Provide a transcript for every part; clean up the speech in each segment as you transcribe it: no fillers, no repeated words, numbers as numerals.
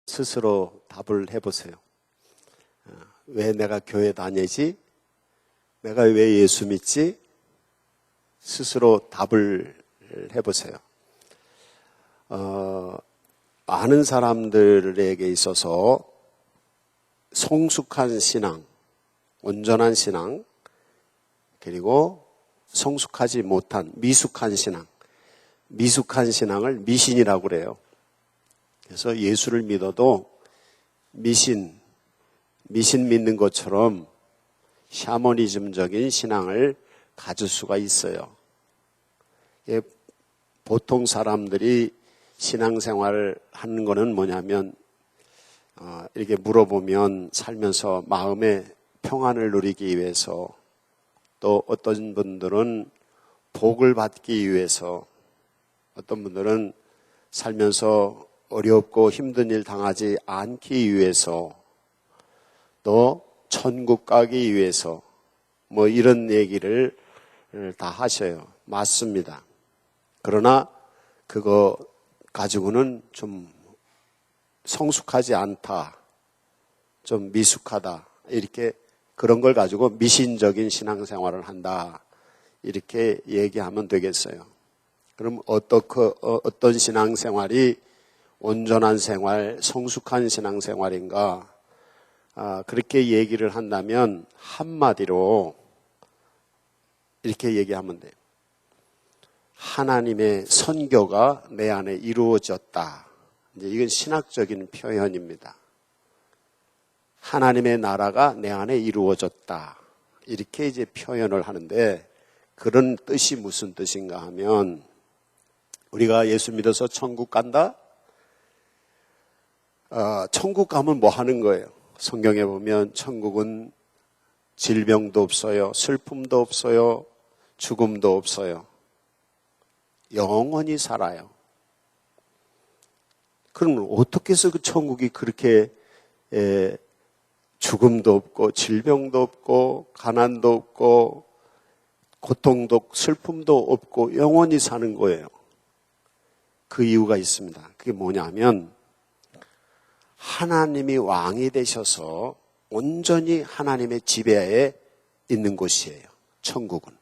스스로 답을 해보세요. 왜 내가 교회 다니지? 내가 왜 예수 믿지? 스스로 답을 해보세요. 많은 사람들에게 있어서 성숙한 신앙, 온전한 신앙, 그리고 성숙하지 못한 미숙한 신앙, 미숙한 신앙을 미신이라고 그래요. 그래서 예수를 믿어도 미신 믿는 것처럼 샤머니즘적인 신앙을 가질 수가 있어요. 보통 사람들이 신앙생활을 하는 거는 뭐냐면 이렇게 물어보면 살면서 마음의 평안을 누리기 위해서, 또 어떤 분들은 복을 받기 위해서, 어떤 분들은 살면서 어렵고 힘든 일 당하지 않기 위해서, 또 천국 가기 위해서 뭐 이런 얘기를 다 하셔요. 맞습니다. 그러나 그거 가지고는 좀 성숙하지 않다, 좀 미숙하다, 이렇게 그런 걸 가지고 미신적인 신앙생활을 한다, 이렇게 얘기하면 되겠어요. 그럼 어떤 신앙생활이 온전한 생활, 성숙한 신앙생활인가? 그렇게 얘기를 한다면 한마디로 이렇게 얘기하면 돼요. 하나님의 선교가 내 안에 이루어졌다. 이제 이건 신학적인 표현입니다. 하나님의 나라가 내 안에 이루어졌다, 이렇게 이제 표현을 하는데, 그런 뜻이 무슨 뜻인가 하면, 우리가 예수 믿어서 천국 간다? 천국 가면 뭐 하는 거예요? 성경에 보면 천국은 질병도 없어요, 슬픔도 없어요, 죽음도 없어요. 영원히 살아요. 그럼 어떻게 해서 그 천국이 그렇게 죽음도 없고 질병도 없고 가난도 없고 고통도 슬픔도 없고 영원히 사는 거예요? 그 이유가 있습니다. 그게 뭐냐면 하나님이 왕이 되셔서 온전히 하나님의 지배하에 있는 곳이에요. 천국은.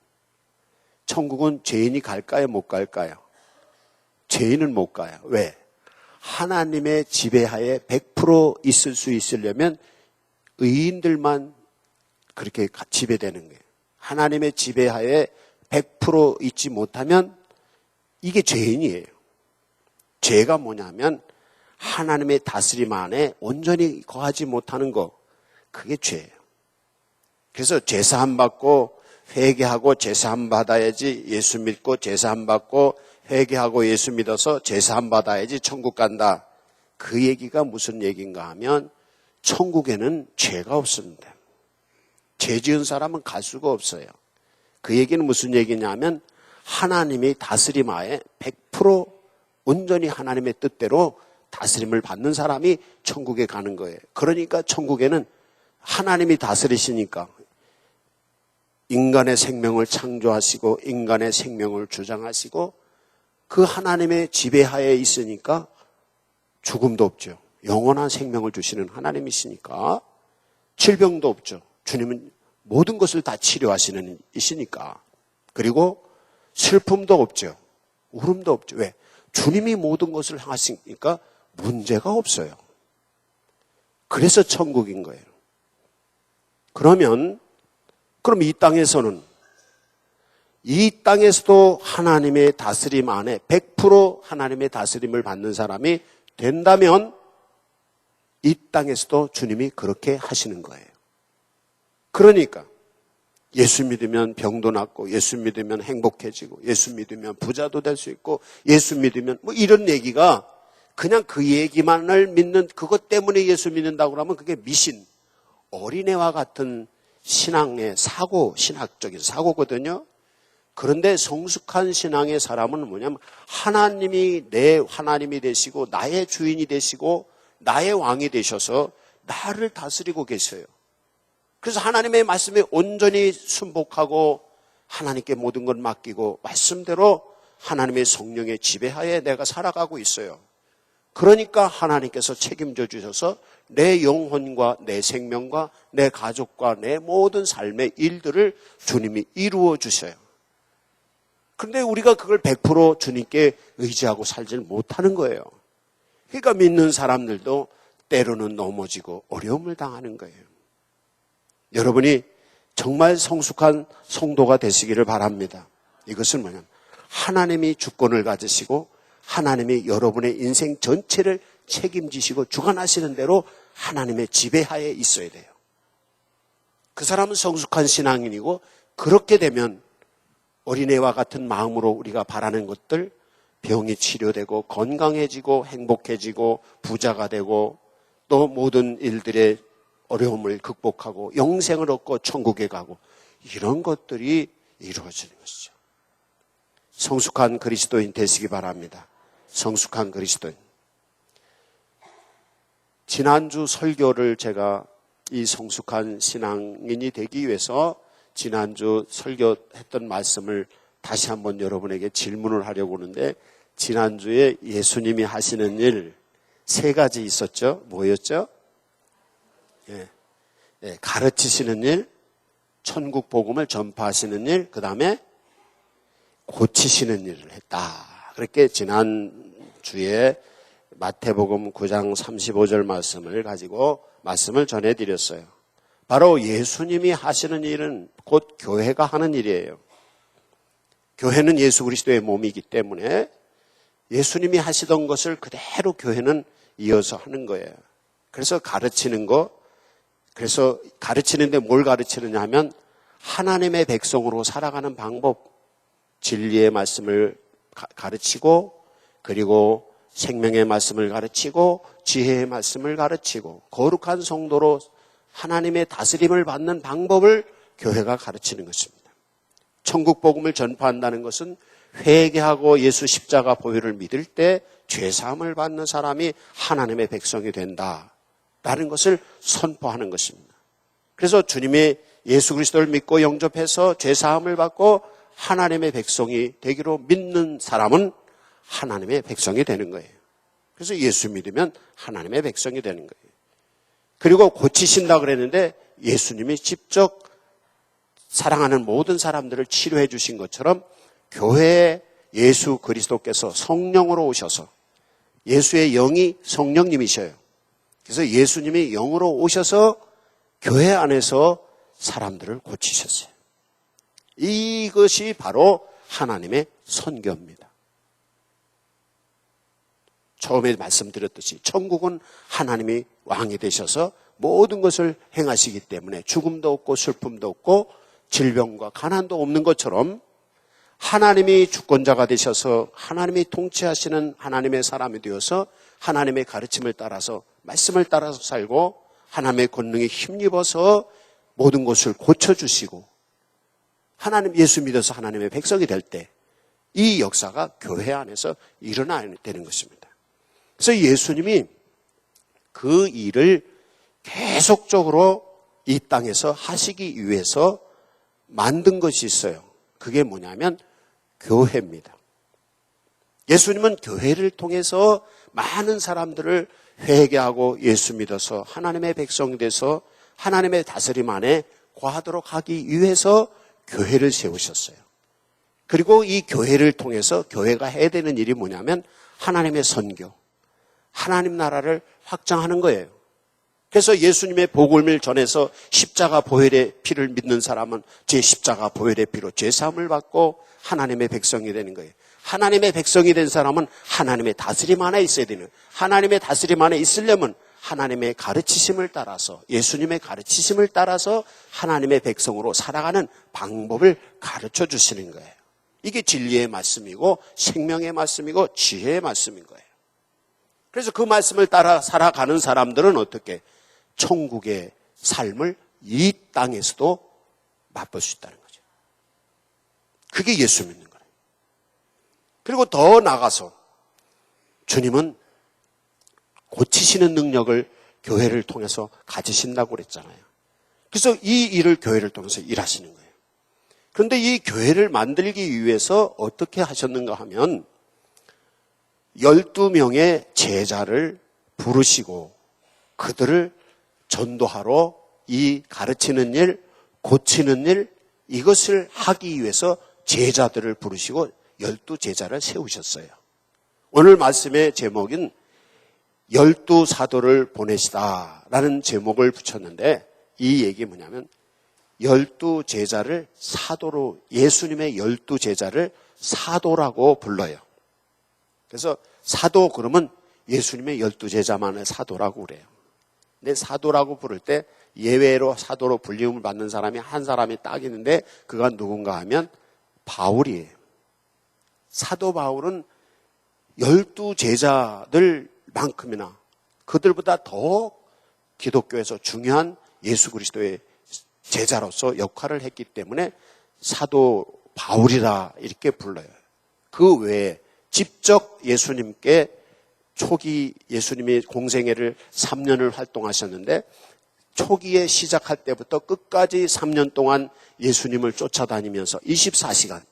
천국은 죄인이 갈까요, 못 갈까요? 죄인은 못 가요. 왜? 하나님의 지배하에 100% 있을 수 있으려면 의인들만 그렇게 지배되는 거예요. 하나님의 지배하에 100% 있지 못하면 이게 죄인이에요. 죄가 뭐냐면 하나님의 다스림 안에 온전히 거하지 못하는 거, 그게 죄예요. 그래서 제사함 받고 회개하고 제사함 받아야지, 예수 믿고 제사함 받고 회개하고 예수 믿어서 제사함 받아야지 천국 간다. 그 얘기가 무슨 얘기인가 하면 천국에는 죄가 없습니다. 죄 지은 사람은 갈 수가 없어요. 그 얘기는 무슨 얘기냐면 하나님이 다스림 하에 100% 온전히 하나님의 뜻대로 다스림을 받는 사람이 천국에 가는 거예요. 그러니까 천국에는 하나님이 다스리시니까 인간의 생명을 창조하시고 인간의 생명을 주장하시고 그 하나님의 지배하에 있으니까 죽음도 없죠. 영원한 생명을 주시는 하나님이시니까 질병도 없죠. 주님은 모든 것을 다 치료하시는 이시니까. 그리고 슬픔도 없죠. 울음도 없죠. 왜? 주님이 모든 것을 하시니까 문제가 없어요. 그래서 천국인 거예요. 그럼 이 땅에서는, 이 땅에서도 하나님의 다스림 안에 100% 하나님의 다스림을 받는 사람이 된다면 이 땅에서도 주님이 그렇게 하시는 거예요. 그러니까 예수 믿으면 병도 낫고, 예수 믿으면 행복해지고, 예수 믿으면 부자도 될 수 있고, 예수 믿으면 뭐 이런 얘기가 그냥 그 얘기만을 믿는, 그것 때문에 예수 믿는다고 하면 그게 미신, 어린애와 같은 신앙의 신학적인 사고거든요. 그런데 성숙한 신앙의 사람은 뭐냐면 하나님이 내 하나님이 되시고 나의 주인이 되시고 나의 왕이 되셔서 나를 다스리고 계셔요. 그래서 하나님의 말씀에 온전히 순복하고 하나님께 모든 걸 맡기고 말씀대로 하나님의 성령의 지배하에 내가 살아가고 있어요. 그러니까 하나님께서 책임져 주셔서 내 영혼과 내 생명과 내 가족과 내 모든 삶의 일들을 주님이 이루어 주셔요. 그런데 우리가 그걸 100% 주님께 의지하고 살지 못하는 거예요. 그러니까 믿는 사람들도 때로는 넘어지고 어려움을 당하는 거예요. 여러분이 정말 성숙한 성도가 되시기를 바랍니다. 이것은 뭐냐면 하나님이 주권을 가지시고 하나님이 여러분의 인생 전체를 책임지시고 주관하시는 대로 하나님의 지배하에 있어야 돼요. 그 사람은 성숙한 신앙인이고 그렇게 되면 어린애와 같은 마음으로 우리가 바라는 것들, 병이 치료되고 건강해지고 행복해지고 부자가 되고 또 모든 일들의 어려움을 극복하고 영생을 얻고 천국에 가고 이런 것들이 이루어지는 것이죠. 성숙한 그리스도인 되시기 바랍니다. 성숙한 그리스도인. 지난주 설교를 제가 이 성숙한 신앙인이 되기 위해서 지난주 설교했던 말씀을 다시 한번 여러분에게 질문을 하려고 하는데 지난주에 예수님이 하시는 일 3가지 있었죠. 뭐였죠? 가르치시는 일, 천국 복음을 전파하시는 일, 그 다음에 고치시는 일을 했다. 그렇게 지난주에 마태복음 9장 35절 말씀을 가지고 말씀을 전해드렸어요. 바로 예수님이 하시는 일은 곧 교회가 하는 일이에요. 교회는 예수 그리스도의 몸이기 때문에 예수님이 하시던 것을 그대로 교회는 이어서 하는 거예요. 그래서 가르치는 거, 그래서 가르치는데 뭘 가르치느냐 하면 하나님의 백성으로 살아가는 방법, 진리의 말씀을 가르치고 그리고 생명의 말씀을 가르치고 지혜의 말씀을 가르치고 거룩한 성도로 하나님의 다스림을 받는 방법을 교회가 가르치는 것입니다. 천국 복음을 전파한다는 것은 회개하고 예수 십자가 보혈을 믿을 때 죄사함을 받는 사람이 하나님의 백성이 된다라는 것을 선포하는 것입니다. 그래서 주님이 예수 그리스도를 믿고 영접해서 죄사함을 받고 하나님의 백성이 되기로 믿는 사람은 하나님의 백성이 되는 거예요. 그래서 예수 믿으면 하나님의 백성이 되는 거예요. 그리고 고치신다 그랬는데 예수님이 직접 사랑하는 모든 사람들을 치료해 주신 것처럼 교회에 예수 그리스도께서 성령으로 오셔서 예수의 영이 성령님이셔요. 그래서 예수님이 영으로 오셔서 교회 안에서 사람들을 고치셨어요. 이것이 바로 하나님의 선교입니다. 처음에 말씀드렸듯이 천국은 하나님이 왕이 되셔서 모든 것을 행하시기 때문에 죽음도 없고 슬픔도 없고 질병과 가난도 없는 것처럼 하나님이 주권자가 되셔서 하나님이 통치하시는 하나님의 사람이 되어서 하나님의 가르침을 따라서 말씀을 따라서 살고 하나님의 권능에 힘입어서 모든 것을 고쳐주시고 하나님 예수 믿어서 하나님의 백성이 될 때 이 역사가 교회 안에서 일어나야 되는 것입니다. 그래서 예수님이 그 일을 계속적으로 이 땅에서 하시기 위해서 만든 것이 있어요. 그게 뭐냐면 교회입니다. 예수님은 교회를 통해서 많은 사람들을 회개하고 예수 믿어서 하나님의 백성이 돼서 하나님의 다스림 안에 거하도록 하기 위해서 교회를 세우셨어요. 그리고 이 교회를 통해서 교회가 해야 되는 일이 뭐냐면 하나님의 선교, 하나님 나라를 확장하는 거예요. 그래서 예수님의 복음을 전해서 십자가 보혈의 피를 믿는 사람은 제 십자가 보혈의 피로 죄사함을 받고 하나님의 백성이 되는 거예요. 하나님의 백성이 된 사람은 하나님의 다스림 안에 있어야 되는 거예요. 하나님의 다스림 안에 있으려면 하나님의 가르치심을 따라서 예수님의 가르치심을 따라서 하나님의 백성으로 살아가는 방법을 가르쳐 주시는 거예요. 이게 진리의 말씀이고 생명의 말씀이고 지혜의 말씀인 거예요. 그래서 그 말씀을 따라 살아가는 사람들은 어떻게 천국의 삶을 이 땅에서도 맛볼 수 있다는 거죠. 그게 예수 믿는 거예요. 그리고 더 나아가서 주님은 고치시는 능력을 교회를 통해서 가지신다고 그랬잖아요. 그래서 이 일을 교회를 통해서 일하시는 거예요. 그런데 이 교회를 만들기 위해서 어떻게 하셨는가 하면 12명의 제자를 부르시고 그들을 전도하러 이 가르치는 일, 고치는 일, 이것을 하기 위해서 제자들을 부르시고 12제자를 세우셨어요. 오늘 말씀의 제목은 12사도를 보내시다라는 제목을 붙였는데 이 얘기 뭐냐면 12제자를 사도로, 예수님의 12제자를 사도라고 불러요. 그래서 사도 그러면 예수님의 12제자만의 사도라고 그래요. 근데 사도라고 부를 때 예외로 사도로 불림을 받는 사람이 한 사람이 딱 있는데 그가 누군가 하면 바울이에요. 사도 바울은 12제자들만큼이나 그들보다 더 기독교에서 중요한 예수 그리스도의 제자로서 역할을 했기 때문에 사도 바울이라 이렇게 불러요. 그 외에 직접 예수님께 초기 예수님이 공생애를 3년을 활동하셨는데 초기에 시작할 때부터 끝까지 3년 동안 예수님을 쫓아다니면서 24시간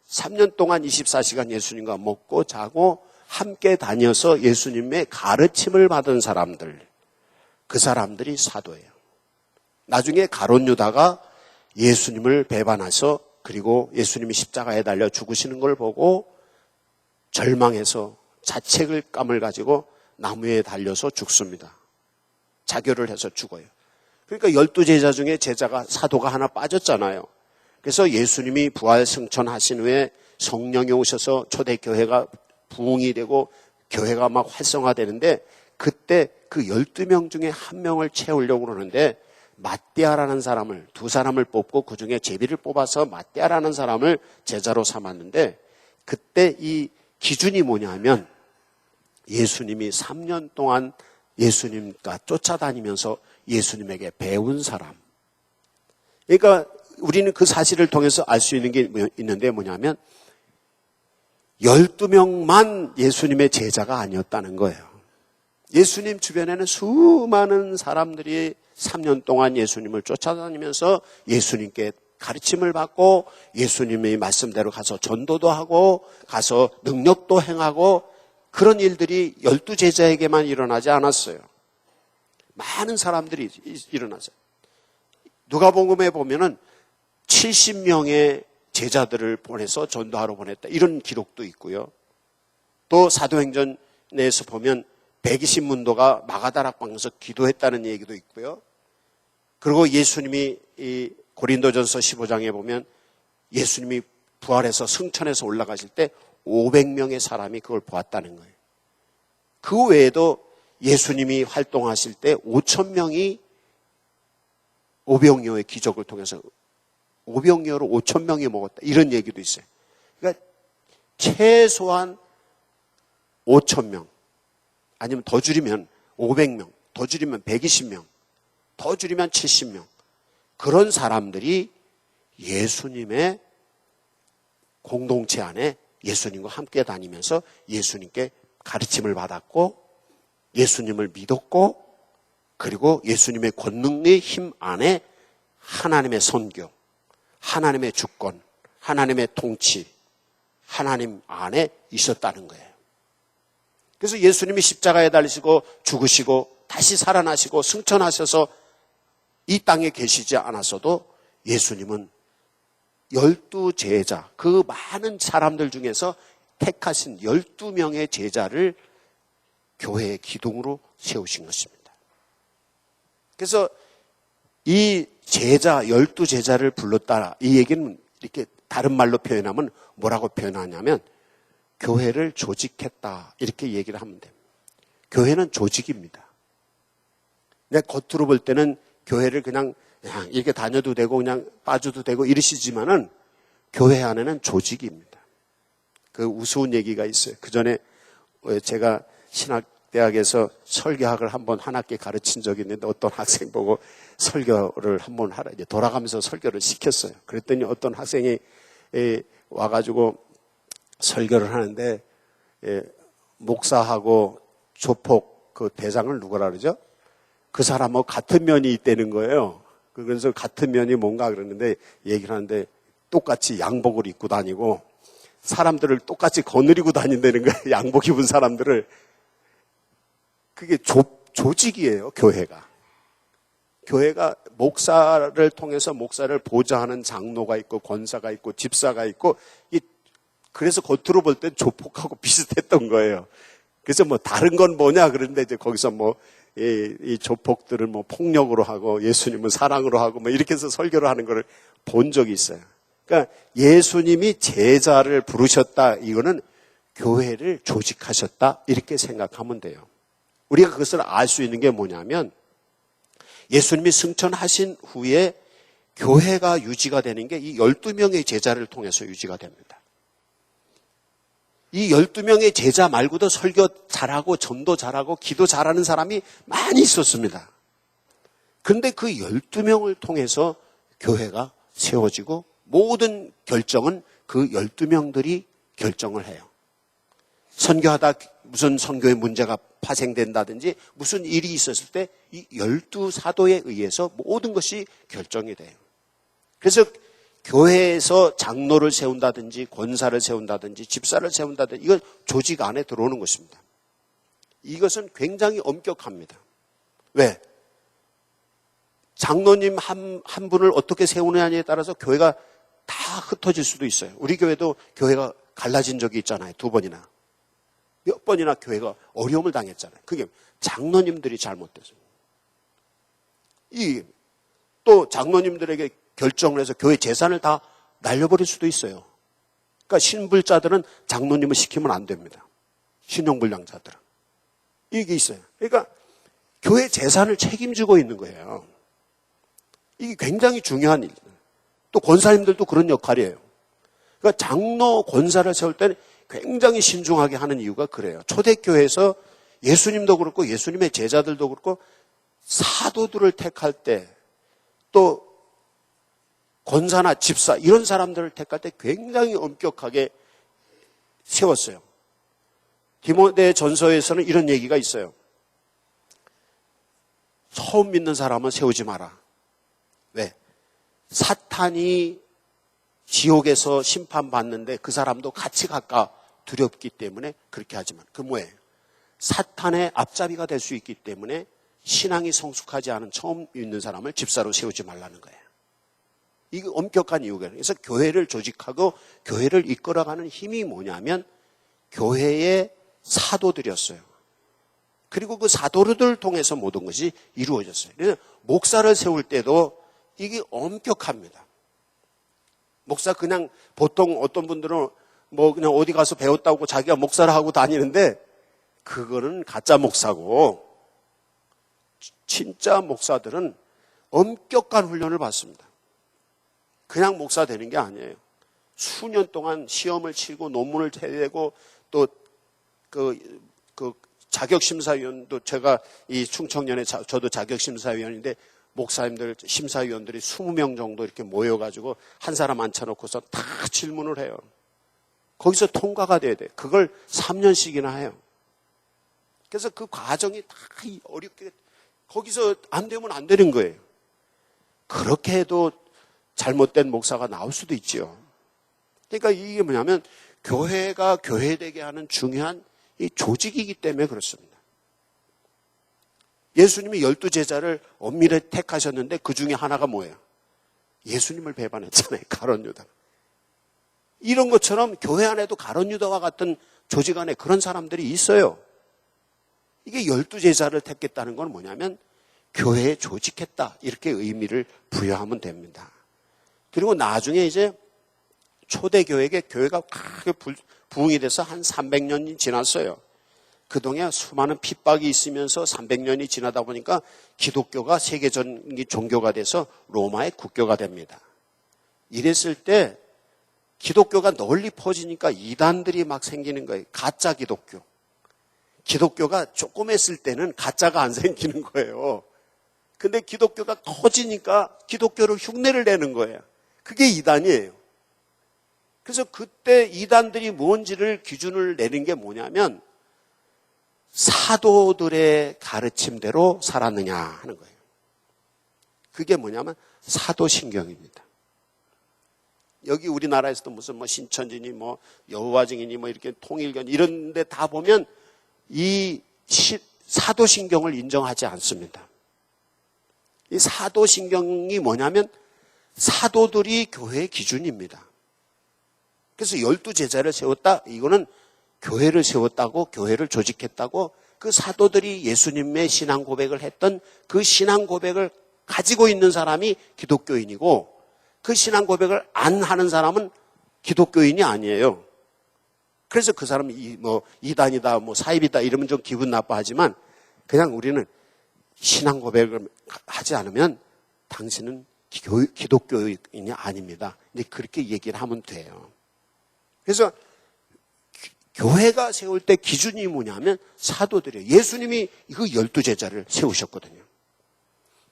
3년 동안 24시간 예수님과 먹고 자고 함께 다녀서 예수님의 가르침을 받은 사람들, 그 사람들이 사도예요. 나중에 가룟 유다가 예수님을 배반해서 그리고 예수님이 십자가에 달려 죽으시는 걸 보고 절망해서 자책감을 가지고 나무에 달려서 죽습니다. 자결을 해서 죽어요. 그러니까 12제자 중에 제자가 사도가 하나 빠졌잖아요. 그래서 예수님이 부활 승천하신 후에 성령이 오셔서 초대교회가 부흥이 되고 교회가 막 활성화되는데 그때 그 12명 중에 한 명을 채우려고 그러는데 마띠아라는 사람을, 두 사람을 뽑고 그중에 제비를 뽑아서 마띠아라는 사람을 제자로 삼았는데 그때 이 기준이 뭐냐면 예수님이 3년 동안 예수님과 쫓아다니면서 예수님에게 배운 사람. 그러니까 우리는 그 사실을 통해서 알 수 있는 게 있는데 뭐냐면 12명만 예수님의 제자가 아니었다는 거예요. 예수님 주변에는 수많은 사람들이 3년 동안 예수님을 쫓아다니면서 예수님께 가르침을 받고 예수님의 말씀대로 가서 전도도 하고 가서 능력도 행하고 그런 일들이 12제자에게만 일어나지 않았어요. 많은 사람들이 일어났어요. 누가복음에 보면은 70명의 제자들을 보내서 전도하러 보냈다. 이런 기록도 있고요. 또 사도행전에서 보면 120문도가 마가다락방에서 기도했다는 얘기도 있고요. 그리고 예수님이 이 고린도전서 15장에 보면 예수님이 부활해서 승천해서 올라가실 때 500명의 사람이 그걸 보았다는 거예요. 그 외에도 예수님이 활동하실 때 5,000명이 오병이어의 기적을 통해서 오병이어로 5,000명이 먹었다. 이런 얘기도 있어요. 그러니까 최소한 5,000명 아니면 더 줄이면 500명, 더 줄이면 120명, 더 줄이면 70명. 그런 사람들이 예수님의 공동체 안에 예수님과 함께 다니면서 예수님께 가르침을 받았고 예수님을 믿었고 그리고 예수님의 권능의 힘 안에 하나님의 선교, 하나님의 주권, 하나님의 통치, 하나님 안에 있었다는 거예요. 그래서 예수님이 십자가에 달리시고 죽으시고 다시 살아나시고 승천하셔서 이 땅에 계시지 않았어도 예수님은 12제자, 그 많은 사람들 중에서 택하신 12명의 제자를 교회의 기둥으로 세우신 것입니다. 그래서 이 제자, 12제자를 불렀다. 이 얘기는 이렇게 다른 말로 표현하면 뭐라고 표현하냐면 교회를 조직했다. 이렇게 얘기를 하면 됩니다. 교회는 조직입니다. 내가 겉으로 볼 때는 교회를 그냥 이렇게 다녀도 되고 그냥 빠져도 되고 이러시지만은 교회 안에는 조직입니다. 그 우스운 얘기가 있어요. 그 전에 제가 신학대학에서 설교학을 한번 한 학기 가르친 적이 있는데 어떤 학생 보고 설교를 한번 하라 이제 돌아가면서 설교를 시켰어요. 그랬더니 어떤 학생이 와가지고 설교를 하는데 목사하고 조폭 그 대장을 누구라 그러죠? 그 사람하고 같은 면이 있다는 거예요. 그래서 같은 면이 뭔가 그러는데 얘기를 하는데 똑같이 양복을 입고 다니고 사람들을 똑같이 거느리고 다닌다는 거예요. 양복 입은 사람들을. 그게 조직이에요, 교회가. 교회가 목사를 통해서 목사를 보좌하는 장로가 있고 권사가 있고 집사가 있고, 그래서 겉으로 볼 땐 조폭하고 비슷했던 거예요. 그래서 뭐 다른 건 뭐냐 그런데 이제 거기서 뭐 이 조폭들을 뭐 폭력으로 하고 예수님은 사랑으로 하고 뭐 이렇게 해서 설교를 하는 걸 본 적이 있어요. 그러니까 예수님이 제자를 부르셨다, 이거는 교회를 조직하셨다, 이렇게 생각하면 돼요. 우리가 그것을 알 수 있는 게 뭐냐면 예수님이 승천하신 후에 교회가 유지가 되는 게 이 12명의 제자를 통해서 유지가 됩니다. 이 12명의 제자 말고도 설교 잘하고 전도 잘하고 기도 잘하는 사람이 많이 있었습니다. 그런데 그 12명을 통해서 교회가 세워지고 모든 결정은 그 12명들이 결정을 해요. 선교하다 무슨 선교의 문제가 파생된다든지 무슨 일이 있었을 때 이 12사도에 의해서 모든 것이 결정이 돼요. 그래서 교회에서 장로를 세운다든지 권사를 세운다든지 집사를 세운다든지 이건 조직 안에 들어오는 것입니다. 이것은 굉장히 엄격합니다. 왜? 장로님 한 분을 어떻게 세우느냐에 따라서 교회가 다 흩어질 수도 있어요. 우리 교회도 교회가 갈라진 적이 있잖아요. 2번이나. 몇 번이나 교회가 어려움을 당했잖아요. 그게 장로님들이 잘못돼서. 또 장로님들에게 결정을 해서 교회 재산을 다 날려버릴 수도 있어요. 그러니까 신불자들은 장로님을 시키면 안 됩니다. 신용불량자들은. 이게 있어요. 그러니까 교회 재산을 책임지고 있는 거예요. 이게 굉장히 중요한 일이에요. 또 권사님들도 그런 역할이에요. 그러니까 장로 권사를 세울 때는 굉장히 신중하게 하는 이유가 그래요. 초대교회에서 예수님도 그렇고 예수님의 제자들도 그렇고 사도들을 택할 때 또 권사나 집사 이런 사람들을 택할 때 굉장히 엄격하게 세웠어요. 디모데 전서에서는 이런 얘기가 있어요. 처음 믿는 사람은 세우지 마라. 왜? 사탄이 지옥에서 심판받는데 그 사람도 같이 갈까 두렵기 때문에 그렇게 하지만 그 뭐예요? 사탄의 앞잡이가 될 수 있기 때문에 신앙이 성숙하지 않은 처음 믿는 사람을 집사로 세우지 말라는 거예요. 이게 엄격한 이유가 있어요. 그래서 교회를 조직하고 교회를 이끌어가는 힘이 뭐냐면 교회의 사도들이었어요. 그리고 그 사도들을 통해서 모든 것이 이루어졌어요. 그래서 목사를 세울 때도 이게 엄격합니다. 목사 그냥 보통 어떤 분들은 뭐 그냥 어디 가서 배웠다고 자기가 목사를 하고 다니는데 그거는 가짜 목사고 진짜 목사들은 엄격한 훈련을 받습니다. 그냥 목사 되는 게 아니에요. 수년 동안 시험을 치고 논문을 내고 또 그 자격심사위원도 제가 이 충청년에 저도 자격심사위원인데 목사님들 심사위원들이 20명 정도 이렇게 모여가지고 한 사람 앉혀놓고서 다 질문을 해요. 거기서 통과가 돼야 돼요. 그걸 3년씩이나 해요. 그래서 그 과정이 다 어렵게 거기서 안 되면 안 되는 거예요. 그렇게 해도 잘못된 목사가 나올 수도 있지요. 그러니까 이게 뭐냐면 교회가 교회되게 하는 중요한 이 조직이기 때문에 그렇습니다. 예수님이 12제자를 엄밀히 택하셨는데 그 중에 하나가 뭐예요? 예수님을 배반했잖아요. 가룟 유다. 이런 것처럼 교회 안에도 가룟 유다와 같은 조직 안에 그런 사람들이 있어요. 이게 12제자를 택했다는 건 뭐냐면 교회에 조직했다 이렇게 의미를 부여하면 됩니다. 그리고 나중에 이제 초대교회에 교회가 크게 부흥이 돼서 한 300년이 지났어요. 그동안 수많은 핍박이 있으면서 300년이 지나다 보니까 기독교가 세계적인 종교가 돼서 로마의 국교가 됩니다. 이랬을 때 기독교가 널리 퍼지니까 이단들이 막 생기는 거예요. 가짜 기독교. 기독교가 조그맸을 때는 가짜가 안 생기는 거예요. 근데 기독교가 커지니까 기독교를 흉내를 내는 거예요. 그게 이단이에요. 그래서 그때 이단들이 뭔지를 기준을 내는 게 뭐냐면 사도들의 가르침대로 살았느냐 하는 거예요. 그게 뭐냐면 사도신경입니다. 여기 우리나라에서도 무슨 뭐 신천지니 뭐 여호와 증인이 뭐 이렇게 통일견 이런 데 다 보면 이 사도신경을 인정하지 않습니다. 이 사도신경이 뭐냐면 사도들이 교회의 기준입니다. 그래서 12제자를 세웠다. 이거는 교회를 세웠다고, 교회를 조직했다고, 그 사도들이 예수님의 신앙 고백을 했던 그 신앙 고백을 가지고 있는 사람이 기독교인이고, 그 신앙 고백을 안 하는 사람은 기독교인이 아니에요. 그래서 그 사람이 뭐 이단이다, 뭐 사입이다 이러면 좀 기분 나빠하지만, 그냥 우리는 신앙 고백을 하지 않으면 당신은 기독교인이 아닙니다. 이제 그렇게 얘기를 하면 돼요. 그래서 교회가 세울 때 기준이 뭐냐면 사도들이에요. 예수님이 그 12제자를 세우셨거든요.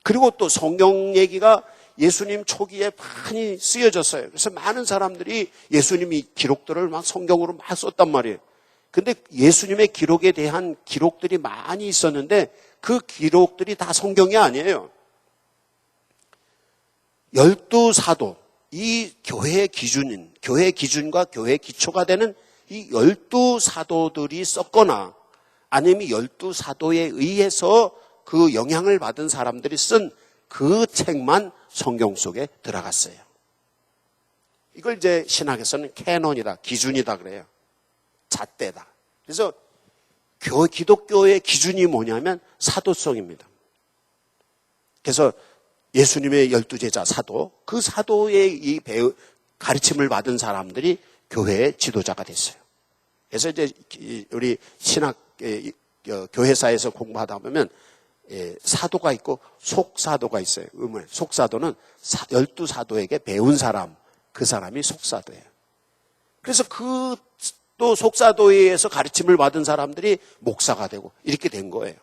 그리고 또 성경 얘기가 예수님 초기에 많이 쓰여졌어요. 그래서 많은 사람들이 예수님이 기록들을 막 성경으로 막 썼단 말이에요. 근데 예수님의 기록에 대한 기록들이 많이 있었는데 그 기록들이 다 성경이 아니에요. 12사도, 이 교회의 기준인, 교회의 기준과 교회의 기초가 되는 이 12사도들이 썼거나 아니면 12사도에 의해서 그 영향을 받은 사람들이 쓴 그 책만 성경 속에 들어갔어요. 이걸 이제 신학에서는 캐논이다, 기준이다 그래요. 잣대다. 그래서 기독교의 기준이 뭐냐면 사도성입니다. 그래서 예수님의 12제자 사도, 그 사도의 이 가르침을 받은 사람들이 교회의 지도자가 됐어요. 그래서 이제 우리 신학 교회사에서 공부하다 보면 사도가 있고 속사도가 있어요. 속사도는 12사도에게 배운 사람, 그 사람이 속사도예요. 그래서 또 속사도에 의해서 가르침을 받은 사람들이 목사가 되고 이렇게 된 거예요.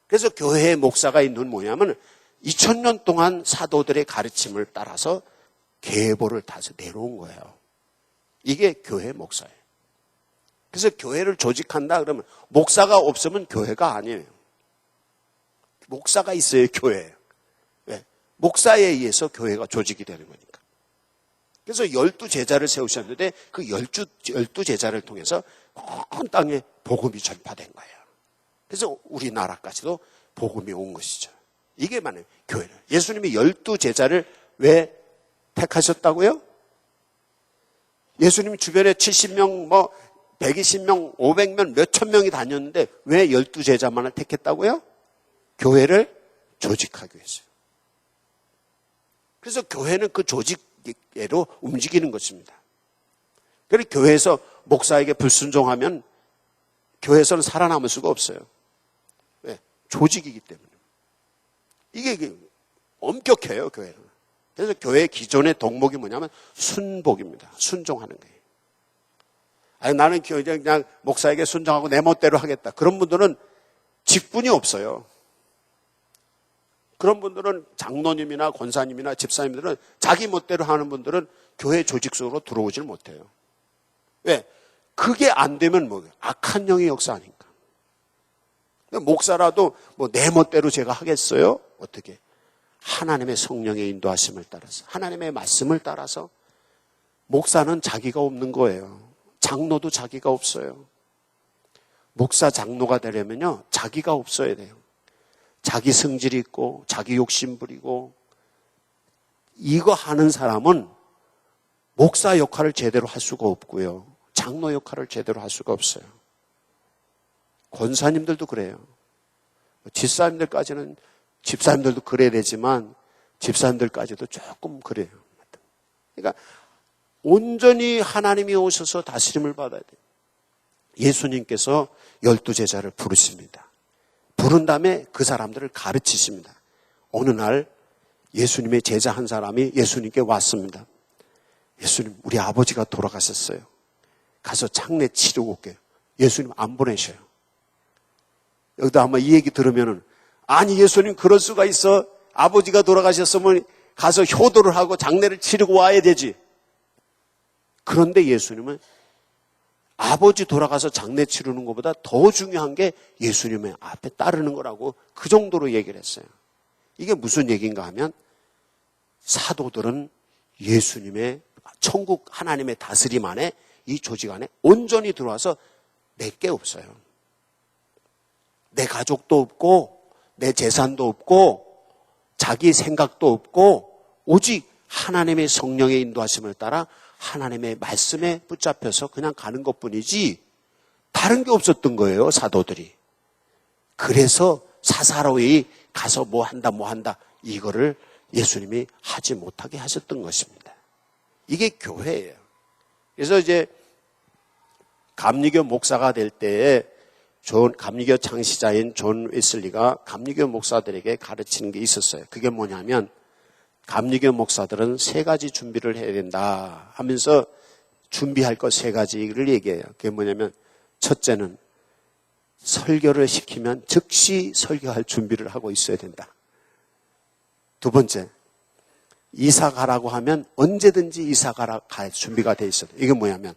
그래서 교회의 목사가 있는 뭐냐면 2000년 동안 사도들의 가르침을 따라서 계보를 타서 내려온 거예요. 이게 교회 목사예요. 그래서 교회를 조직한다 그러면 목사가 없으면 교회가 아니에요. 목사가 있어야 교회예요. 왜? 목사에 의해서 교회가 조직이 되는 거니까. 그래서 12제자를 세우셨는데 그 12제자를 통해서 온 땅에 복음이 전파된 거예요. 그래서 우리나라까지도 복음이 온 것이죠. 이게 만약 교회를. 예수님이 12제자를 왜 택하셨다고요? 예수님 주변에 70명, 120명, 500명, 몇천 명이 다녔는데 왜 12제자만을 택했다고요? 교회를 조직하기 위해서. 그래서 교회는 그 조직으로 움직이는 것입니다. 그래서 교회에서 목사에게 불순종하면 교회에서는 살아남을 수가 없어요. 왜? 조직이기 때문에. 이게 엄격해요, 교회는. 그래서 교회의 기존의 덕목이 뭐냐면 순복입니다. 순종하는 거예요. 아니, 나는 그냥 목사에게 순종하고 내 멋대로 하겠다. 그런 분들은 직분이 없어요. 그런 분들은 장로님이나 권사님이나 집사님들은 자기 멋대로 하는 분들은 교회 조직 속으로 들어오질 못해요. 왜? 그게 안 되면 뭐예요? 악한 영의 역사 아닌가. 목사라도 내 멋대로 제가 하겠어요? 어떻게? 하나님의 성령의 인도하심을 따라서, 하나님의 말씀을 따라서. 목사는 자기가 없는 거예요. 장로도 자기가 없어요. 목사 장로가 되려면요, 자기가 없어야 돼요. 자기 성질이 있고 자기 욕심 부리고 이거 하는 사람은 목사 역할을 제대로 할 수가 없고요. 장로 역할을 제대로 할 수가 없어요. 권사님들도 그래요. 집사님들까지는 집사님들도 그래야 되지만 집사님들까지도 조금 그래요. 그러니까 온전히 하나님이 오셔서 다스림을 받아야 돼요. 예수님께서 12제자를 부르십니다. 부른 다음에 그 사람들을 가르치십니다. 어느 날 예수님의 제자 한 사람이 예수님께 왔습니다. 예수님, 우리 아버지가 돌아가셨어요. 가서 장례 치르고 올게요. 예수님 안 보내셔요. 여기도 아마 이 얘기 들으면은, 아니 예수님 그럴 수가 있어. 아버지가 돌아가셨으면 가서 효도를 하고 장례를 치르고 와야 되지. 그런데 예수님은 아버지 돌아가서 장례 치르는 것보다 더 중요한 게 예수님의 앞에 따르는 거라고 그 정도로 얘기를 했어요. 이게 무슨 얘기인가 하면 사도들은 예수님의 천국 하나님의 다스림 안에 이 조직 안에 온전히 들어와서 내 게 없어요. 내 가족도 없고 내 재산도 없고 자기 생각도 없고 오직 하나님의 성령의 인도하심을 따라 하나님의 말씀에 붙잡혀서 그냥 가는 것뿐이지 다른 게 없었던 거예요, 사도들이. 그래서 사사로이 가서 뭐 한다 이거를 예수님이 하지 못하게 하셨던 것입니다. 이게 교회예요. 그래서 이제 감리교 목사가 될 때에 감리교 창시자인 존 웨슬리가 감리교 목사들에게 가르치는 게 있었어요. 그게 뭐냐면 감리교 목사들은 3가지 준비를 해야 된다 하면서 준비할 것 3가지를 얘기해요. 그게 뭐냐면 첫째는 설교를 시키면 즉시 설교할 준비를 하고 있어야 된다. 두 번째, 이사 가라고 하면 언제든지 이사 가라 갈 준비가 돼 있어요. 이게 뭐냐면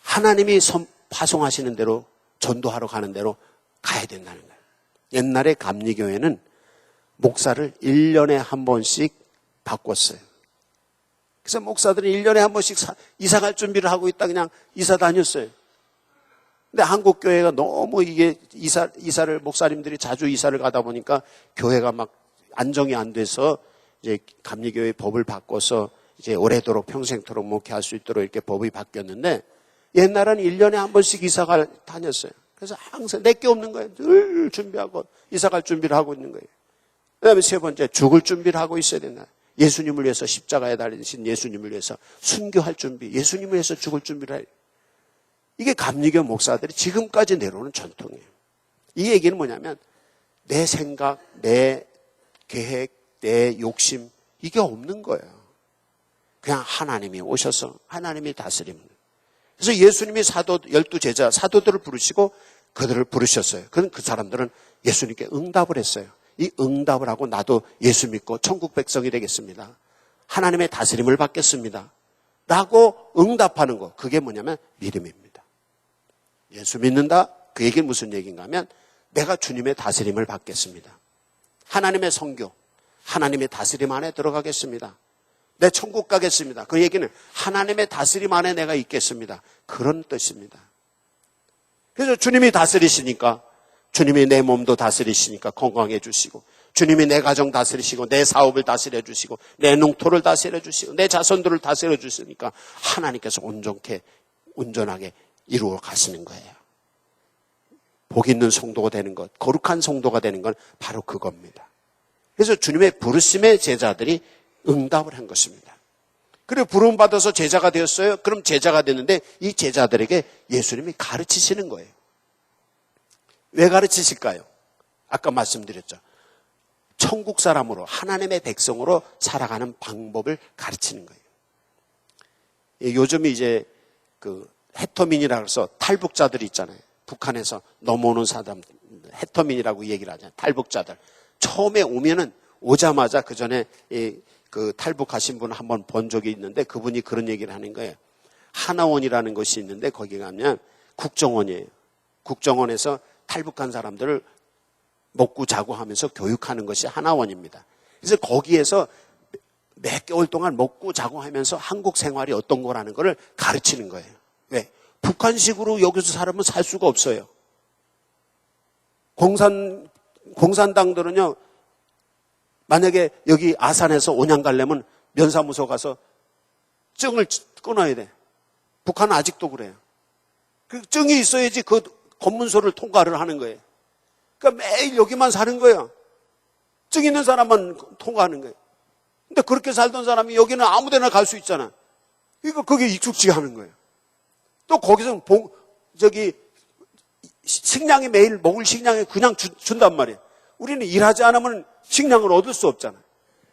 하나님이 파송하시는 대로 전도하러 가는 대로 가야 된다는 거예요. 옛날에 감리교회는 목사를 1년에 한 번씩 바꿨어요. 그래서 목사들이 1년에 한 번씩 이사 갈 준비를 하고 있다 그냥 이사 다녔어요. 근데 한국 교회가 너무 이게 이사를 목사님들이 자주 이사를 가다 보니까 교회가 막 안정이 안 돼서 이제 감리교회 법을 바꿔서 이제 오래도록 평생토록 목회할 수 있도록 이렇게 법이 바뀌었는데 옛날에는 1년에 한 번씩 이사가 다녔어요. 그래서 항상 내게 없는 거예요. 늘 준비하고 이사갈 준비를 하고 있는 거예요. 그다음에 3번째, 죽을 준비를 하고 있어야 된다. 예수님을 위해서 십자가에 달리신 예수님을 위해서 순교할 준비, 예수님을 위해서 죽을 준비를 해요. 이게 감리교 목사들이 지금까지 내려오는 전통이에요. 이 얘기는 뭐냐면 내 생각, 내 계획, 내 욕심 이게 없는 거예요. 그냥 하나님이 오셔서 하나님이 다스리는 거예요. 그래서 예수님이 12제자 사도들을 부르시고 그들을 부르셨어요. 그 사람들은 예수님께 응답을 했어요. 이 응답을 하고 나도 예수 믿고 천국 백성이 되겠습니다. 하나님의 다스림을 받겠습니다. 라고 응답하는 거. 그게 뭐냐면 믿음입니다. 예수 믿는다? 그 얘기는 무슨 얘기인가 하면 내가 주님의 다스림을 받겠습니다. 하나님의 선교, 하나님의 다스림 안에 들어가겠습니다. 내 천국 가겠습니다. 그 얘기는 하나님의 다스림 안에 내가 있겠습니다. 그런 뜻입니다. 그래서 주님이 다스리시니까 주님이 내 몸도 다스리시니까 건강해 주시고 주님이 내 가정 다스리시고 내 사업을 다스려 주시고 내 농토를 다스려 주시고 내 자손들을 다스려 주시니까 하나님께서 온전하게 이루어 가시는 거예요. 복 있는 성도가 되는 것, 거룩한 성도가 되는 건 바로 그겁니다. 그래서 주님의 부르심의 제자들이 응답을 한 것입니다. 그리고 부름받아서 제자가 되었어요. 그럼 제자가 됐는데 이 제자들에게 예수님이 가르치시는 거예요. 왜 가르치실까요? 아까 말씀드렸죠. 천국 사람으로 하나님의 백성으로 살아가는 방법을 가르치는 거예요. 요즘 이제 그 해터민이라고 해서 탈북자들이 있잖아요. 북한에서 넘어오는 사람 해터민이라고 얘기를 하잖아요. 탈북자들. 처음에 오자마자 그 전에 그 탈북하신 분 한번 본 적이 있는데 그분이 그런 얘기를 하는 거예요. 하나원이라는 것이 있는데 거기 가면 국정원이에요. 국정원에서 탈북한 사람들을 먹고 자고 하면서 교육하는 것이 하나원입니다. 그래서 거기에서 몇 개월 동안 먹고 자고 하면서 한국 생활이 어떤 거라는 걸 가르치는 거예요. 왜? 북한식으로 여기서 살면 살 수가 없어요. 공산당들은요, 만약에 여기 아산에서 온양 가려면 면사무소 가서 증을 끊어야 돼. 북한은 아직도 그래요. 그 증이 있어야지 그 검문소를 통과를 하는 거예요. 그러니까 매일 여기만 사는 거예요. 증 있는 사람만 통과하는 거예요. 근데 그렇게 살던 사람이 여기는 아무 데나 갈 수 있잖아. 그러니까 그게 익숙지 않은 거예요. 또 거기서 식량이 매일 먹을 식량이 그냥 준단 말이에요. 우리는 일하지 않으면 식량을 얻을 수 없잖아요.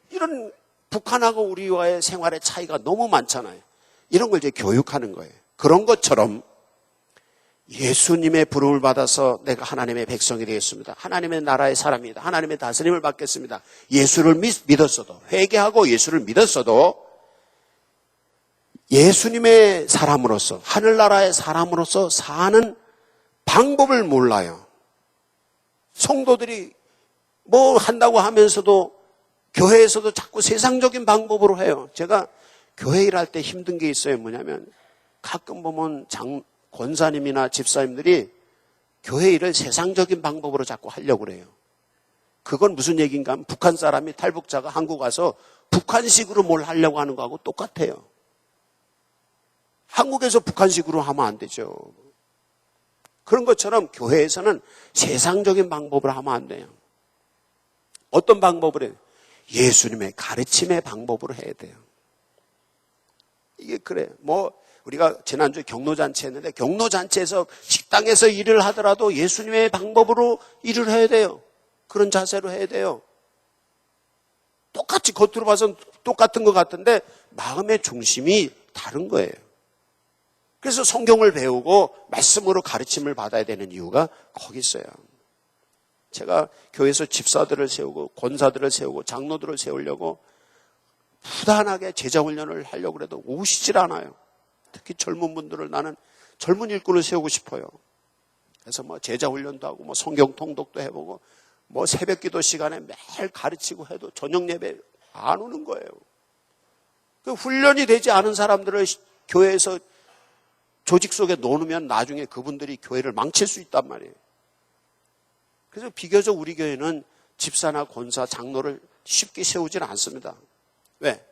이런 북한하고 우리와의 생활의 차이가 너무 많잖아요. 이런 걸 이제 교육하는 거예요. 그런 것처럼 예수님의 부름을 받아서 내가 하나님의 백성이 되겠습니다. 하나님의 나라의 사람이다. 하나님의 다스림을 받겠습니다. 예수를 믿었어도, 회개하고 예수를 믿었어도 예수님의 사람으로서, 하늘나라의 사람으로서 사는 방법을 몰라요. 성도들이 뭐 한다고 하면서도 교회에서도 자꾸 세상적인 방법으로 해요. 제가 교회 일할 때 힘든 게 있어요. 뭐냐면 가끔 보면 권사님이나 집사님들이 교회 일을 세상적인 방법으로 자꾸 하려고 그래요. 그건 무슨 얘기인가 하면 북한 사람이 탈북자가 한국 와서 북한식으로 뭘 하려고 하는 거하고 똑같아요. 한국에서 북한식으로 하면 안 되죠. 그런 것처럼 교회에서는 세상적인 방법으로 하면 안 돼요. 어떤 방법으로 해요? 예수님의 가르침의 방법으로 해야 돼요. 이게 그래요. 우리가 지난주에 경로잔치 했는데 경로잔치에서 식당에서 일을 하더라도 예수님의 방법으로 일을 해야 돼요. 그런 자세로 해야 돼요. 똑같이 겉으로 봐서는 똑같은 것 같은데 마음의 중심이 다른 거예요. 그래서 성경을 배우고 말씀으로 가르침을 받아야 되는 이유가 거기 있어요. 제가 교회에서 집사들을 세우고 권사들을 세우고 장로들을 세우려고 부단하게 제자훈련을 하려고 해도 오시질 않아요. 특히 젊은 분들을 나는 젊은 일꾼을 세우고 싶어요. 그래서 제자훈련도 하고 성경 통독도 해보고 새벽 기도 시간에 매일 가르치고 해도 저녁 예배 안 오는 거예요. 그 훈련이 되지 않은 사람들을 교회에서 조직 속에 놓으면 나중에 그분들이 교회를 망칠 수 있단 말이에요. 그래서 비교적 우리 교회는 집사나 권사, 장로를 쉽게 세우질 않습니다. 왜?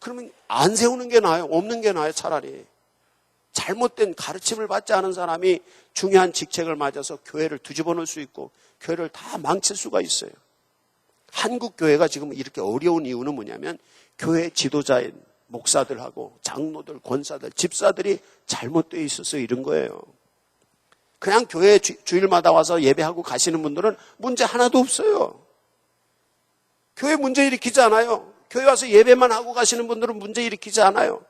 그러면 안 세우는 게 나아요? 없는 게 나아요? 차라리. 잘못된 가르침을 받지 않은 사람이 중요한 직책을 맞아서 교회를 뒤집어 놓을 수 있고 교회를 다 망칠 수가 있어요. 한국 교회가 지금 이렇게 어려운 이유는 뭐냐면 교회 지도자인 목사들하고 장로들, 권사들, 집사들이 잘못되어 있어서 이런 거예요. 그냥 교회 주일마다 와서 예배하고 가시는 분들은 문제 하나도 없어요. 교회 문제 일으키지 않아요. 교회 와서 예배만 하고 가시는 분들은 문제 일으키지 않아요.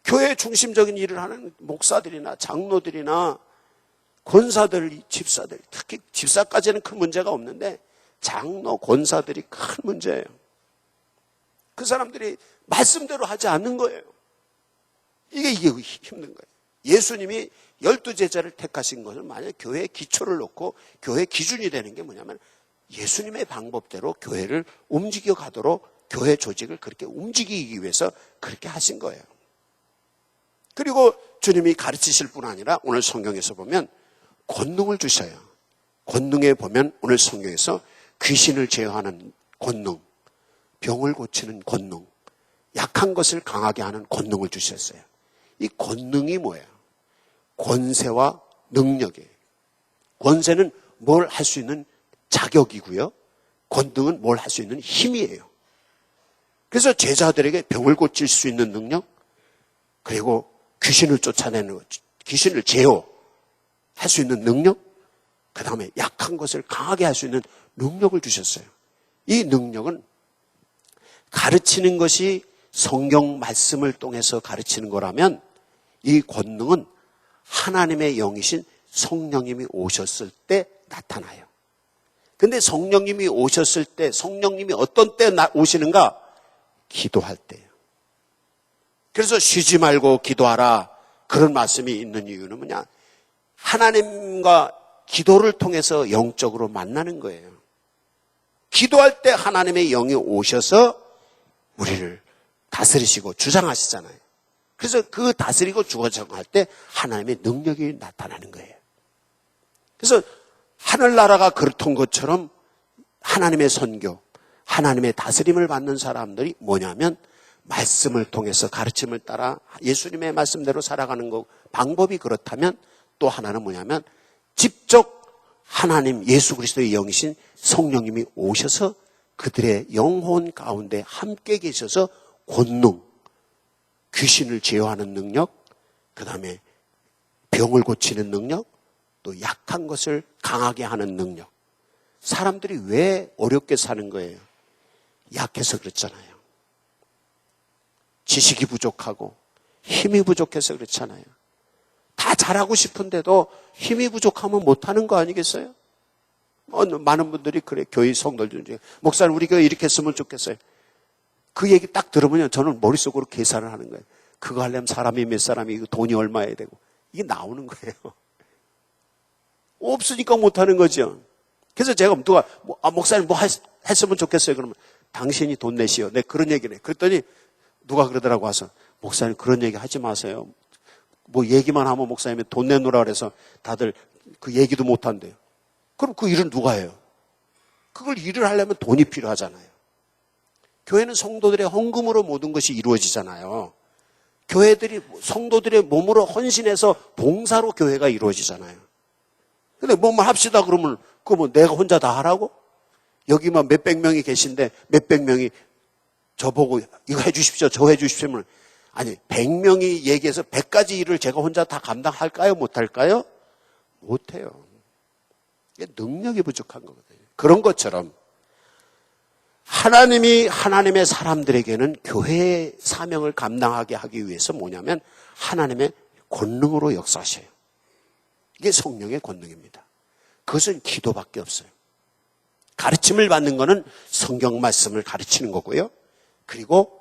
교회 중심적인 일을 하는 목사들이나 장로들이나 권사들, 집사들, 특히 집사까지는 큰 문제가 없는데 장로, 권사들이 큰 문제예요. 그 사람들이 말씀대로 하지 않는 거예요. 이게 힘든 거예요. 예수님이 12제자를 택하신 것은 만약 교회의 기초를 놓고 교회의 기준이 되는 게 뭐냐면 예수님의 방법대로 교회를 움직여 가도록 교회 조직을 그렇게 움직이기 위해서 그렇게 하신 거예요. 그리고 주님이 가르치실 뿐 아니라 오늘 성경에서 보면 권능을 주셔요. 권능에 보면 오늘 성경에서 귀신을 제어하는 권능, 병을 고치는 권능, 약한 것을 강하게 하는 권능을 주셨어요. 이 권능이 뭐예요? 권세와 능력이에요. 권세는 뭘 할 수 있는 자격이고요. 권능은 뭘 할 수 있는 힘이에요. 그래서 제자들에게 병을 고칠 수 있는 능력, 그리고 귀신을 쫓아내는 것, 귀신을 제어할 수 있는 능력, 그 다음에 약한 것을 강하게 할 수 있는 능력을 주셨어요. 이 능력은 가르치는 것이 성경 말씀을 통해서 가르치는 거라면 이 권능은 하나님의 영이신 성령님이 오셨을 때 나타나요. 근데 성령님이 오셨을 때, 성령님이 어떤 때 오시는가? 기도할 때예요. 그래서 쉬지 말고 기도하라. 그런 말씀이 있는 이유는 뭐냐? 하나님과 기도를 통해서 영적으로 만나는 거예요. 기도할 때 하나님의 영이 오셔서 우리를 다스리시고 주장하시잖아요. 그래서 그 다스리고 주장할 때 하나님의 능력이 나타나는 거예요. 그래서 하늘나라가 그렇던 것처럼 하나님의 선교, 하나님의 다스림을 받는 사람들이 뭐냐면 말씀을 통해서 가르침을 따라 예수님의 말씀대로 살아가는 거 방법이 그렇다면 또 하나는 뭐냐면 직접 하나님 예수 그리스도의 영이신 성령님이 오셔서 그들의 영혼 가운데 함께 계셔서 권능, 귀신을 제어하는 능력, 그 다음에 병을 고치는 능력, 또 약한 것을 강하게 하는 능력. 사람들이 왜 어렵게 사는 거예요? 약해서 그렇잖아요. 지식이 부족하고 힘이 부족해서 그렇잖아요. 다 잘하고 싶은데도 힘이 부족하면 못하는 거 아니겠어요? 많은 분들이 그래, 교회 성도들 중에 목사님 우리 교회 이렇게 했으면 좋겠어요. 그 얘기 딱 들으면 저는 머릿속으로 계산을 하는 거예요. 그거 하려면 사람이 몇 사람이 돈이 얼마야 되고 이게 나오는 거예요. 없으니까 못하는 거죠. 그래서 제가 누가 목사님 뭐 했으면 좋겠어요. 그러면 당신이 돈 내시오. 내가 그런 얘기를 해. 그랬더니 누가 그러더라고 와서, 목사님 그런 얘기 하지 마세요. 뭐 얘기만 하면 목사님이 돈 내놓으라 그래서 다들 그 얘기도 못 한대요. 그럼 그 일은 누가 해요? 그걸 일을 하려면 돈이 필요하잖아요. 교회는 성도들의 헌금으로 모든 것이 이루어지잖아요. 교회들이 성도들의 몸으로 헌신해서 봉사로 교회가 이루어지잖아요. 근데 뭐만 합시다 그러면 그거 뭐 내가 혼자 다 하라고? 여기만 몇백 명이 계신데 몇백 명이 저보고 이거 해주십시오 저 해주십시오. 아니 100명이 얘기해서 100가지 일을 제가 혼자 다 감당할까요? 못할까요? 못해요. 이게 능력이 부족한 거거든요. 그런 것처럼 하나님이 하나님의 사람들에게는 교회의 사명을 감당하게 하기 위해서 뭐냐면 하나님의 권능으로 역사하셔요. 이게 성령의 권능입니다. 그것은 기도밖에 없어요. 가르침을 받는 것은 성경 말씀을 가르치는 거고요. 그리고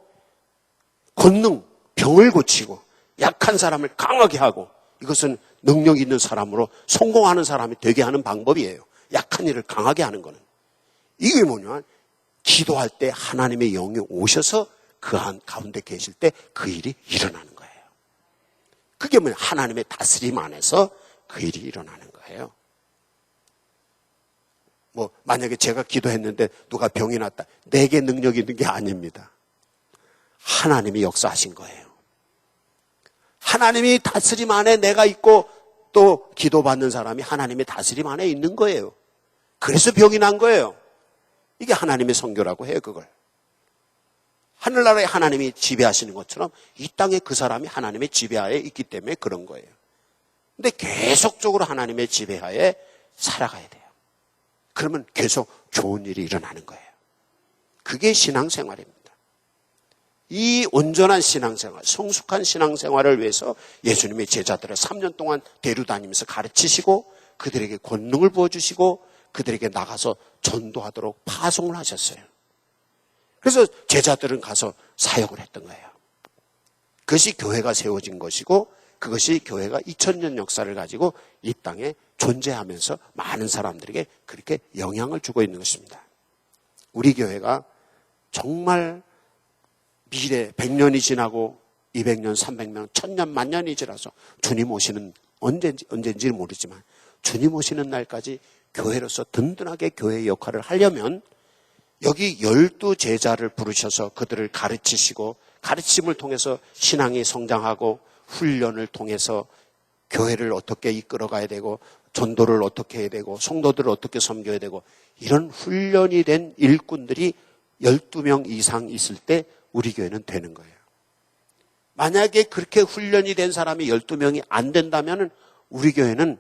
권능, 병을 고치고 약한 사람을 강하게 하고 이것은 능력 있는 사람으로 성공하는 사람이 되게 하는 방법이에요. 약한 일을 강하게 하는 거는. 이게 뭐냐면 기도할 때 하나님의 영이 오셔서 그 가운데 계실 때 그 일이 일어나는 거예요. 그게 뭐냐 하나님의 다스림 안에서 그 일이 일어나는 거예요. 뭐 만약에 제가 기도했는데 누가 병이 났다. 내게 능력이 있는 게 아닙니다. 하나님이 역사하신 거예요. 하나님이 다스림 안에 내가 있고 또 기도받는 사람이 하나님의 다스림 안에 있는 거예요. 그래서 병이 난 거예요. 이게 하나님의 선교라고 해요. 그걸. 하늘나라에 하나님이 지배하시는 것처럼 이 땅에 그 사람이 하나님의 지배하에 있기 때문에 그런 거예요. 근데 계속적으로 하나님의 지배하에 살아가야 돼요. 그러면 계속 좋은 일이 일어나는 거예요. 그게 신앙생활입니다. 이 온전한 신앙생활, 성숙한 신앙생활을 위해서 예수님의 제자들을 3년 동안 데려다니면서 가르치시고 그들에게 권능을 부어주시고 그들에게 나가서 전도하도록 파송을 하셨어요. 그래서 제자들은 가서 사역을 했던 거예요. 그것이 교회가 세워진 것이고 그것이 교회가 2000년 역사를 가지고 이 땅에 존재하면서 많은 사람들에게 그렇게 영향을 주고 있는 것입니다. 우리 교회가 정말 미래 100년이 지나고 200년, 300년, 1000년, 만년이 지나서 주님 오시는 언제인지는 모르지만 주님 오시는 날까지 교회로서 든든하게 교회의 역할을 하려면 여기 12제자를 부르셔서 그들을 가르치시고 가르침을 통해서 신앙이 성장하고 훈련을 통해서 교회를 어떻게 이끌어가야 되고 전도를 어떻게 해야 되고 성도들을 어떻게 섬겨야 되고 이런 훈련이 된 일꾼들이 12명 이상 있을 때 우리 교회는 되는 거예요. 만약에 그렇게 훈련이 된 사람이 12명이 안 된다면 우리 교회는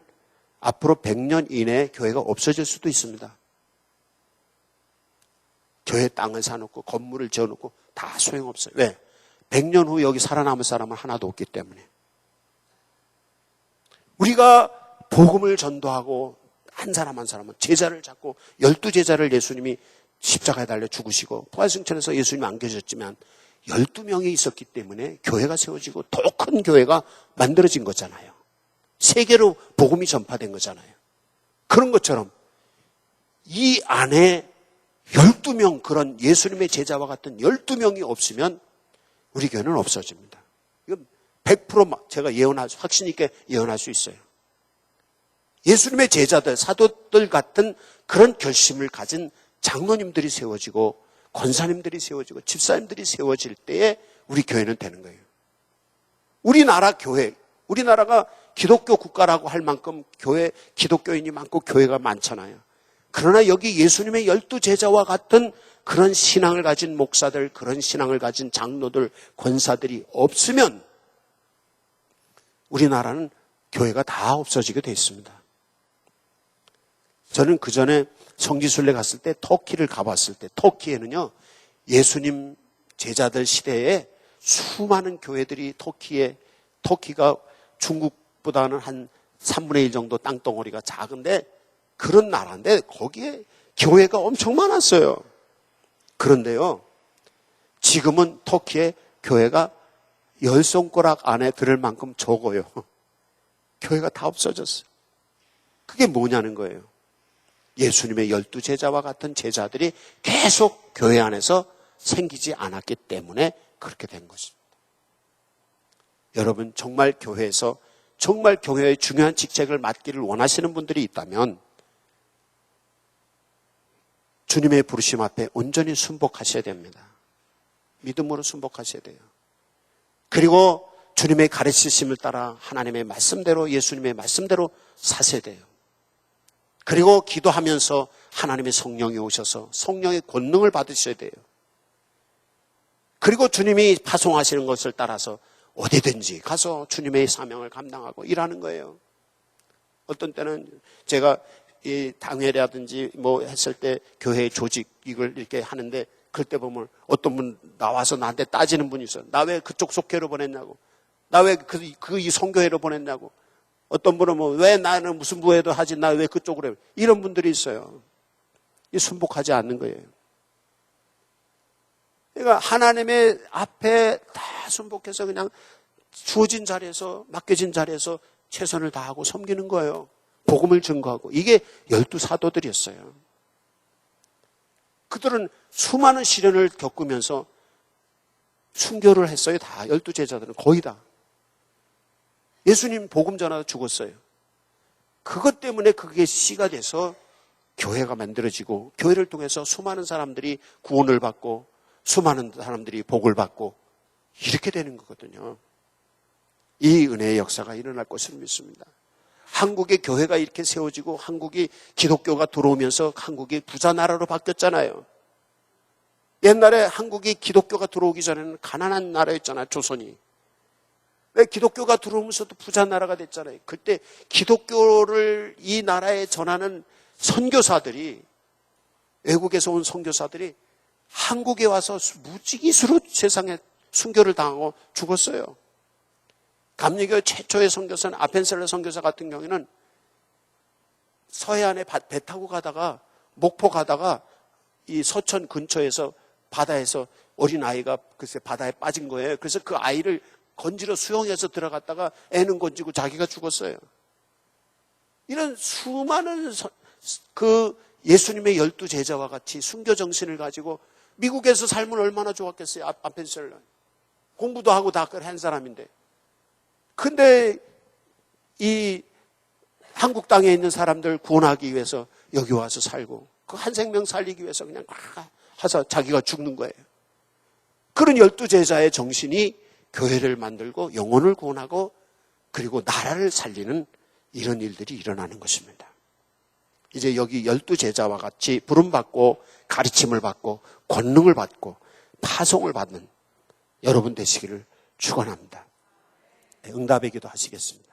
앞으로 100년 이내에 교회가 없어질 수도 있습니다. 교회 땅을 사놓고 건물을 지어놓고 다 소용없어요. 왜? 100년 후 여기 살아남을 사람은 하나도 없기 때문에. 우리가 복음을 전도하고 한 사람 한 사람은 제자를 잡고 12제자를 예수님이 십자가에 달려 죽으시고 부활승천에서 예수님이 안 계셨지만 12명이 있었기 때문에 교회가 세워지고 더 큰 교회가 만들어진 거잖아요. 세계로 복음이 전파된 거잖아요. 그런 것처럼 이 안에 12명 그런 예수님의 제자와 같은 12명이 없으면 우리 교회는 없어집니다. 이건 100% 제가 확신 있게 예언할 수 있어요. 예수님의 제자들, 사도들 같은 그런 결심을 가진 장로님들이 세워지고 권사님들이 세워지고 집사님들이 세워질 때에 우리 교회는 되는 거예요. 우리나라 교회, 우리나라가 기독교 국가라고 할 만큼 교회, 기독교인이 많고 교회가 많잖아요. 그러나 여기 예수님의 12제자와 같은 그런 신앙을 가진 목사들, 그런 신앙을 가진 장로들, 권사들이 없으면 우리나라는 교회가 다 없어지게 돼 있습니다. 저는 그 전에 성지순례 갔을 때 터키를 가봤을 때 터키에는요 예수님 제자들 시대에 수많은 교회들이 터키가 중국보다는 한 3분의 1 정도 땅덩어리가 작은데 그런 나라인데 거기에 교회가 엄청 많았어요. 그런데요 지금은 터키에 교회가 10손가락 안에 들을 만큼 적어요. 교회가 다 없어졌어요. 그게 뭐냐는 거예요. 예수님의 12제자와 같은 제자들이 계속 교회 안에서 생기지 않았기 때문에 그렇게 된 것입니다. 여러분 정말 교회에서 정말 교회의 중요한 직책을 맡기를 원하시는 분들이 있다면 주님의 부르심 앞에 온전히 순복하셔야 됩니다. 믿음으로 순복하셔야 돼요. 그리고 주님의 가르치심을 따라 하나님의 말씀대로 예수님의 말씀대로 사셔야 돼요. 그리고 기도하면서 하나님의 성령이 오셔서 성령의 권능을 받으셔야 돼요. 그리고 주님이 파송하시는 것을 따라서 어디든지 가서 주님의 사명을 감당하고 일하는 거예요. 어떤 때는 제가 이 당회라든지 뭐 했을 때 교회 조직 이걸 이렇게 하는데 그럴 때 보면 어떤 분 나와서 나한테 따지는 분이 있어요. 나 왜 그쪽 속회로 보냈냐고. 나 왜 이 선교회로 보냈냐고. 어떤 분은 뭐 왜 나는 무슨 부회도 하지 나 왜 그쪽으로 해. 이런 분들이 있어요. 이 순복하지 않는 거예요. 그러니까 하나님의 앞에 다 순복해서 그냥 주어진 자리에서 맡겨진 자리에서 최선을 다하고 섬기는 거예요. 복음을 증거하고. 이게 12 사도들이었어요. 그들은 수많은 시련을 겪으면서 순교를 했어요. 다 12 제자들은 거의 다. 예수님 복음 전하다 죽었어요. 그것 때문에 그게 씨가 돼서 교회가 만들어지고 교회를 통해서 수많은 사람들이 구원을 받고 수많은 사람들이 복을 받고 이렇게 되는 거거든요. 이 은혜의 역사가 일어날 것을 믿습니다. 한국의 교회가 이렇게 세워지고 한국이 기독교가 들어오면서 한국이 부자 나라로 바뀌었잖아요. 옛날에 한국이 기독교가 들어오기 전에는 가난한 나라였잖아요. 조선이. 왜 기독교가 들어오면서도 부자 나라가 됐잖아요. 그때 기독교를 이 나라에 전하는 선교사들이 외국에서 온 선교사들이 한국에 와서 무지기수로 세상에 순교를 당하고 죽었어요. 감리교 최초의 선교사는 아펜셀러 선교사 같은 경우에는 서해안에 배 타고 가다가 목포 가다가 이 서천 근처에서 바다에서 어린 아이가 글쎄 바다에 빠진 거예요. 그래서 그 아이를 건지러 수영해서 들어갔다가 애는 건지고 자기가 죽었어요. 이런 수많은 그 예수님의 12 제자와 같이 순교 정신을 가지고 미국에서 살면 얼마나 좋았겠어요. 아펜셀러. 공부도 하고 다 한 사람인데. 근데 이 한국 땅에 있는 사람들 구원하기 위해서 여기 와서 살고 그 한 생명 살리기 위해서 그냥 해서 자기가 죽는 거예요. 그런 12 제자의 정신이 교회를 만들고 영혼을 구원하고 그리고 나라를 살리는 이런 일들이 일어나는 것입니다. 이제 여기 12 제자와 같이 부름받고 가르침을 받고 권능을 받고 파송을 받는 여러분 되시기를 축원합니다. 응답의 기도 하시겠습니다.